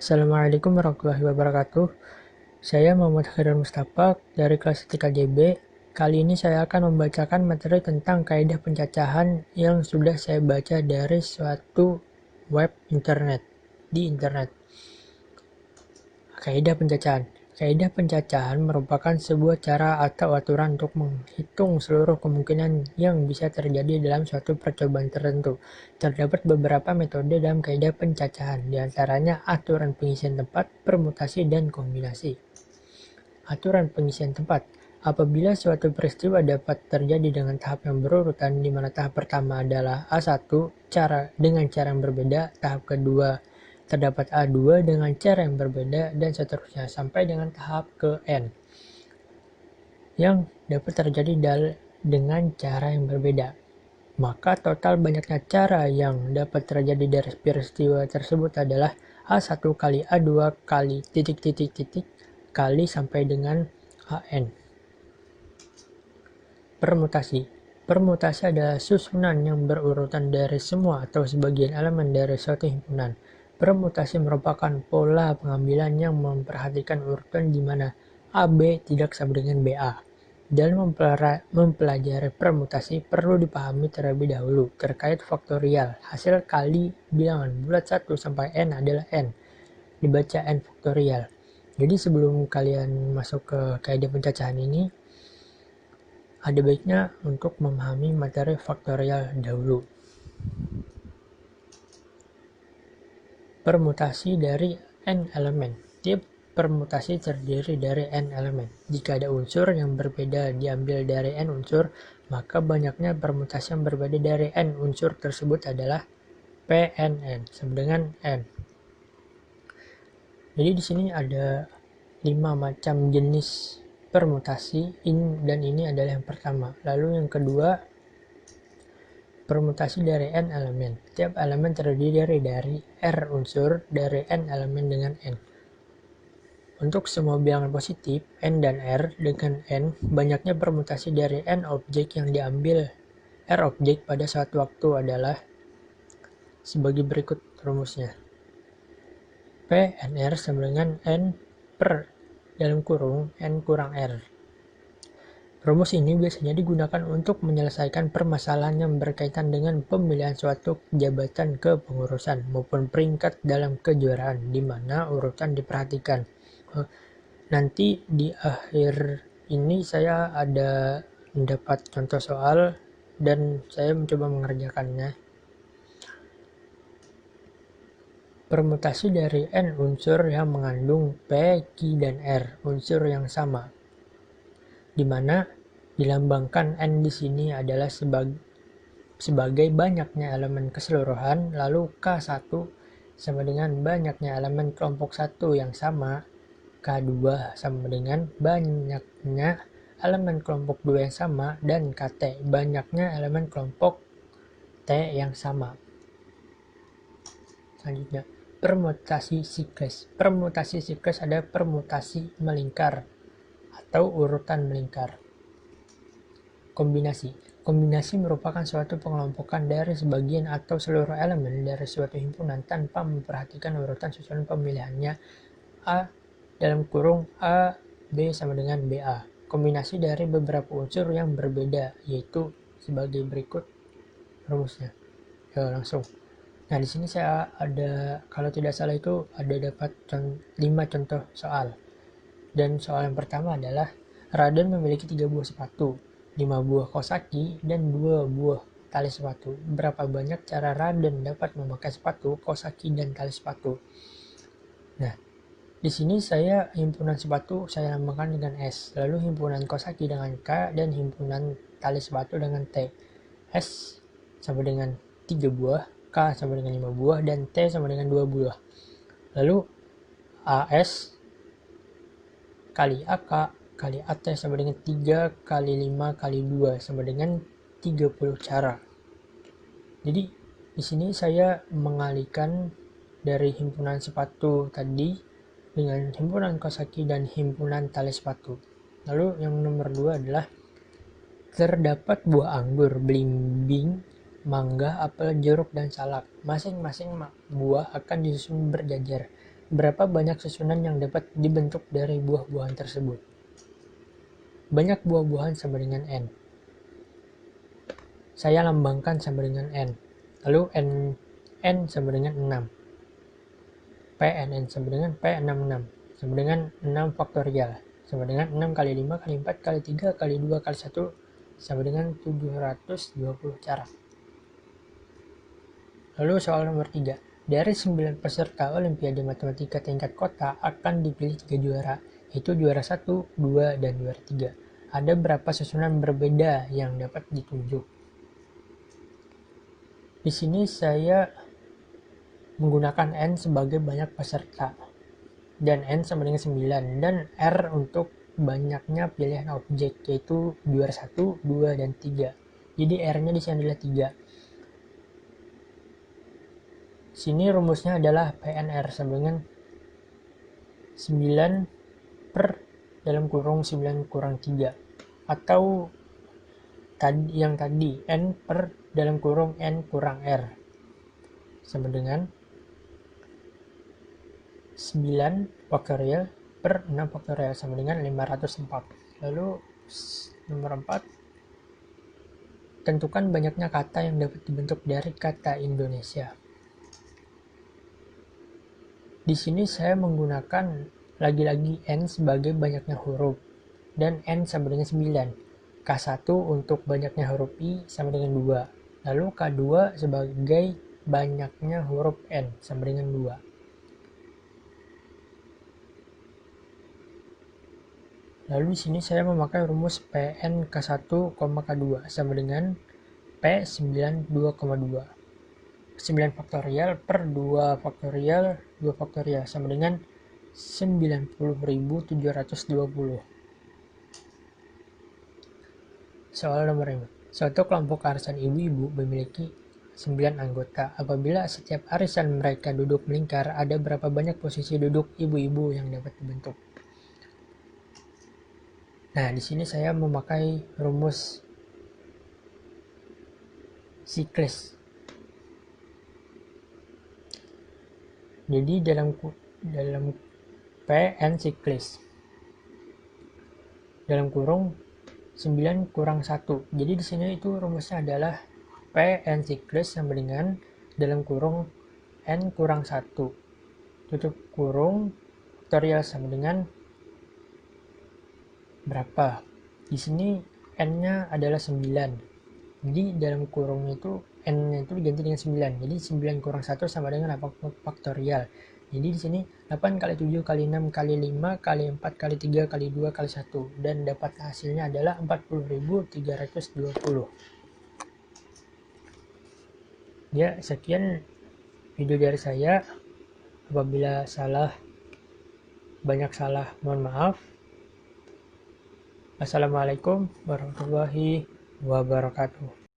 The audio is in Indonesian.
Assalamualaikum warahmatullahi wabarakatuh. Saya Muhammad Khairul Mustafa dari kelas 3JB. Kali ini saya akan membacakan materi tentang kaidah pencacahan yang sudah saya baca dari suatu web internet di internet. Kaidah pencacahan. Kaidah pencacahan merupakan sebuah cara atau aturan untuk menghitung seluruh kemungkinan yang bisa terjadi dalam suatu percobaan tertentu. Terdapat beberapa metode dalam kaidah pencacahan, di antaranya aturan pengisian tempat, permutasi, dan kombinasi. Aturan pengisian tempat. Apabila suatu peristiwa dapat terjadi dengan tahap yang berurutan, di mana tahap pertama adalah A1 dengan cara yang berbeda, tahap kedua terdapat A2 dengan cara yang berbeda, dan seterusnya sampai dengan tahap ke N yang dapat terjadi dengan cara yang berbeda. Maka total banyaknya cara yang dapat terjadi dari peristiwa tersebut adalah A1 kali A2 kali titik kali sampai dengan AN. Permutasi. Permutasi adalah susunan yang berurutan dari semua atau sebagian elemen dari suatu himpunan. Permutasi merupakan pola pengambilan yang memperhatikan urutan di mana AB tidak sama dengan BA. Dalam mempelajari permutasi, perlu dipahami terlebih dahulu terkait faktorial. Hasil kali bilangan bulat 1 sampai N adalah N. Dibaca N faktorial. Jadi sebelum kalian masuk ke kaidah pencacahan ini, ada baiknya untuk memahami materi faktorial dahulu. Permutasi dari N elemen. Tiap permutasi terdiri dari N elemen. Jika ada unsur yang berbeda diambil dari N unsur, maka banyaknya permutasi yang berbeda dari N unsur tersebut adalah PNN sama dengan N. Jadi di sini ada 5 macam jenis permutasi, dan ini adalah yang pertama. Lalu yang kedua, permutasi dari N elemen. Tiap elemen terdiri dari R unsur dari N elemen dengan N. Untuk semua bilangan positif, N dan R dengan N, banyaknya permutasi dari N objek yang diambil R objek pada suatu waktu adalah sebagai berikut rumusnya. PNR sama dengan N per dalam kurung N kurang R. Rumus ini biasanya digunakan untuk menyelesaikan permasalahan yang berkaitan dengan pemilihan suatu jabatan kepengurusan maupun peringkat dalam kejuaraan, di mana urutan diperhatikan. Nanti di akhir ini saya ada mendapat contoh soal dan saya mencoba mengerjakannya. Permutasi dari N unsur yang mengandung P, Q, dan R unsur yang sama, di mana dilambangkan N di sini adalah sebagai banyaknya elemen keseluruhan, lalu K1 sama dengan banyaknya elemen kelompok 1 yang sama, K2 sama dengan banyaknya elemen kelompok 2 yang sama, dan KT banyaknya elemen kelompok T yang sama. Selanjutnya, permutasi siklus. Permutasi siklus adalah permutasi melingkar atau urutan melingkar. Kombinasi. Kombinasi merupakan suatu pengelompokan dari sebagian atau seluruh elemen dari suatu himpunan tanpa memperhatikan urutan susunan pemilihannya A dalam kurung A, B sama dengan BA. Kombinasi dari beberapa unsur yang berbeda, yaitu sebagai berikut rumusnya. Langsung. Nah, di sini saya ada, kalau tidak salah itu ada dapat 5 contoh soal. Dan soal yang pertama adalah Raden memiliki 3 buah sepatu, 5 buah kosaki, dan 2 buah tali sepatu. Berapa banyak cara Raden dapat memakai sepatu, kosaki, dan tali sepatu? Nah, di sini saya himpunan sepatu saya namakan dengan S, lalu himpunan kosaki dengan K, dan himpunan tali sepatu dengan T. S sama dengan 3 buah, K sama dengan 5 buah, dan T sama dengan 2 buah. Lalu AS kali AK kali AT sama dengan 3 kali 5 kali 2 sama dengan 30 cara. Jadi di sini saya mengalihkan dari himpunan sepatu tadi dengan himpunan kosaki dan himpunan tali sepatu. Lalu yang nomor 2 adalah terdapat buah anggur, belimbing, mangga, apel, jeruk, dan salak. Masing-masing buah akan disusun berjajar. Berapa banyak susunan yang dapat dibentuk dari buah-buahan tersebut? Banyak buah-buahan sama dengan N. Saya lambangkan sama dengan N. Lalu N sama dengan 6. PNN sama dengan P66 sama dengan 6 faktorial sama dengan 6 kali 5 kali 4 kali 3 kali 2 kali 1 sama dengan 720 cara. Lalu soal nomor 3. Dari 9 peserta Olimpiade Matematika tingkat kota akan dipilih 3 juara, yaitu juara 1, 2, dan juara 3. Ada berapa susunan berbeda yang dapat ditunjuk? Di sini saya menggunakan N sebagai banyak peserta, dan N sama dengan 9, dan R untuk banyaknya pilihan objek, yaitu juara 1, 2, dan 3. Jadi R-nya di sini adalah 3. Sini rumusnya adalah PNR sama dengan 9 per dalam kurung 9 kurang 3, atau yang tadi N per dalam kurung N kurang R sama dengan 9 faktorial per 6 faktorial sama dengan 504. Lalu nomor 4, tentukan banyaknya kata yang dapat dibentuk dari kata Indonesia. Di sini saya menggunakan lagi-lagi N sebagai banyaknya huruf dan N sama dengan 9. K1 untuk banyaknya huruf I sama dengan 2. Lalu K2 sebagai banyaknya huruf N sama dengan 2. Lalu di sini saya memakai rumus PN K1, K2 sama dengan P92,2. 9 faktorial per 2 faktorial 2 faktorial sama dengan 90.720. Soal nomor 5. Suatu kelompok arisan ibu-ibu memiliki 9 anggota. Apabila setiap arisan mereka duduk melingkar, ada berapa banyak posisi duduk ibu-ibu yang dapat dibentuk? Nah, di sini saya memakai rumus siklis. Jadi dalam PN siklis dalam kurung 9 kurang 1. Jadi di sini itu rumusnya adalah PN siklis sama dengan dalam kurung N kurang 1 tutup kurung faktorial sama dengan berapa? Di sini N-nya adalah 9. Jadi dalam kurungnya itu N-nya itu diganti dengan 9. Jadi 9 kurang 1 sama dengan 8 faktorial. Jadi di sini 8 kali 7 kali 6 kali 5 kali 4 kali 3 kali 2 kali 1. Dan dapat hasilnya adalah 40.320. Ya, sekian video dari saya. Apabila banyak salah, mohon maaf. Assalamualaikum warahmatullahi wabarakatuh.